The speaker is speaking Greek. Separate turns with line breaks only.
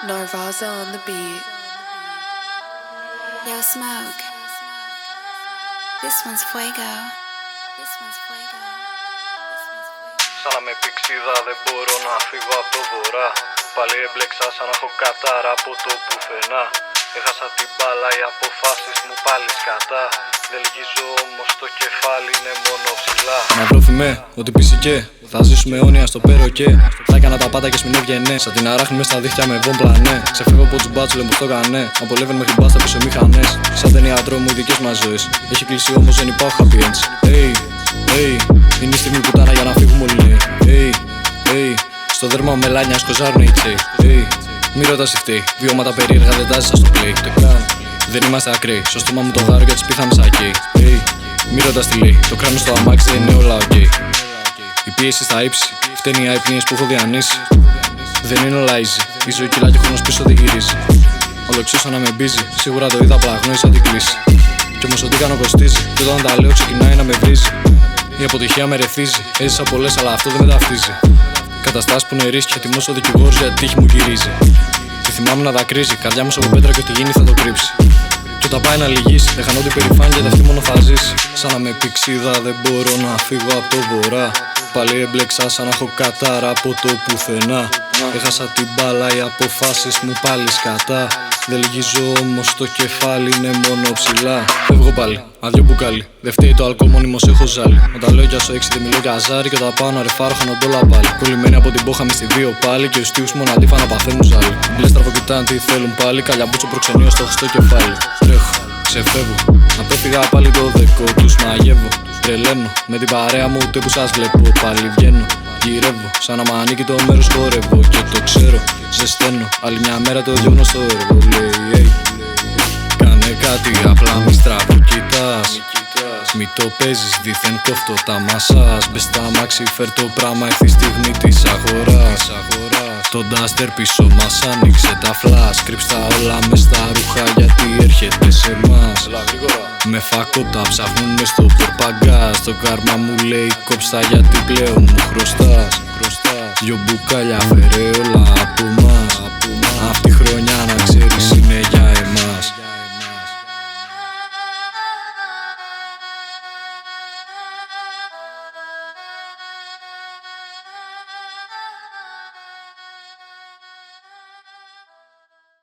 Narvaza on the beat.
Yo, Smoke. This one's fuego.
Σαν να με πηξίδα δεν μπορώ να φύγω από το βορρά. Πάλι έμπλεξα σαν να έχω κατάρα από το πουθενά. Έχασα την μπάλα, οι αποφάσεις μου πάλι σκατά. Δεν λυγίζω όμως το κεφάλι είναι μόνο ψηλά.
Να βρόφημε, ότι πισικέ. Θα ζήσουμε αιώνια στο πέροκε. Θα έκανα τα πάντα και μην έβγαινε. Σαν την αράχνη μες στα δίχτυα με βόμπλανε. Ξεφεύγω από τους μπάτσου, λέμε πως το κάνε. Από level μέχρι μπάστα πίσω μηχανές. Σαν ταινία δρόμου οι δικές μας ζωές. Έχει κλείσει όμως δεν υπάρχουν happy ends. Hey, hey, είναι η στιγμή που τάνα για να φύγουμε όλοι. Hey, hey, στο δέρμα μελάνια σκοζάρουν οι τσέι. Hey, μη ρωτάς τι φταίει. Βιώματα περίεργα δεν τα ζήσα στο play. Δεν είμαστε ακραίοι. Στο στόμα μου το γάρο για τις πίθαμε σακέι. Hey, μη ρωτάς τι λέει. Το κράνος στο αμάξι δεν είναι όλα ok. Η πίεση στα ύψη. Φταίνει οι αϊπνίες που έχω διανύσει. Δεν είναι όλα easy. Η ζωή κυλά και ο χρόνος πίσω δεν γυρίζει. Όλο εξίσου να με μπίζει. Σίγουρα το είδα, απλά γνώρισα την κλίση. Κι όμως ό,τι κάνω κοστίζει. Και όταν τα λέω ξεκινάει να με βρίζει. Η αποτυχία με ρεθίζει. Έζησα πολλές, αλλά αυτό δεν με ταυτίζει. Καταστάσεις που είναι ρίσκη. Ετοιμός ο δικηγόρος για τη τύχη μου γυρίζει. Τη θυμάμαι να δακρύζει. Καρδιά μου από πέτρα και ό,τι γίνει θα το κρύψει. Κι όταν πάει να λυγίσει, δεν χανόνται υπερηφάνεια γιατί αυτή μόνο θα ζήσει. Σαν να με πηξίδα δεν μπορώ να φύγω από το βορρά. Πάλι έμπλεξα σαν να έχω κατάρα από το πουθενά. Έχασα την μπάλα, οι αποφάσεις μου πάλι σκατά. Δεν λυγίζω όμως το κεφάλι είναι μόνο ψηλά. Φεύγω πάλι, αδειό μπουκάλι. Δεν φταίει το αλκοόλ, μόνιμος έχω ζάλι. Όταν λέω για σου 6 δεν μιλώ για ζάρι. Και όταν πάω να ρεφάρω χανοντόλα πάλι. Κολλημένοι από την πόχα με στη 2 πάλι. Και os στίχους μόνο αντίφα να παθαίνουν ζάλι. Μπλε στραβοκοιτάνε τι θέλουν πάλι. Καλιαμπούτσο προξενείο στο χωστό κεφάλι. Τρέχω, ξεφεύγω. Απέφυγα πάλι το δεκό, τους μαγεύω. Τρελαίνω με την παρέα μου ούτε που σας βλέπω. Πάλι βγαίνω, γυρεύω. Σαν να μ' ανήκει το μέρος χορεύω. Και το ξέρω, ζεσταίνω. Άλλη μια μέρα το διώχνω στο έργο. Λέει, hey, κάνε κάτι, απλά μη στραβοκοιτάς. Μη το παίζεις, δίθεν κόφτω τα μασάς. Μπες στα μάξι, φέρ το πράμα, ήρθε η στιγμή της αγοράς. Το ντάστερ πίσω μας άνοιξε τα φλάς. Κρύψτα όλα μες στα ρούχα γιατί έρχεται σε μας. Με φακότα ψάχνουμε στο πορπαγκάζ. Το κάρμα μου λέει κόψτα γιατί πλέον μου χρωστάς. Δυο μπουκάλια φέρε όλα από μας. Αυτή χρονιά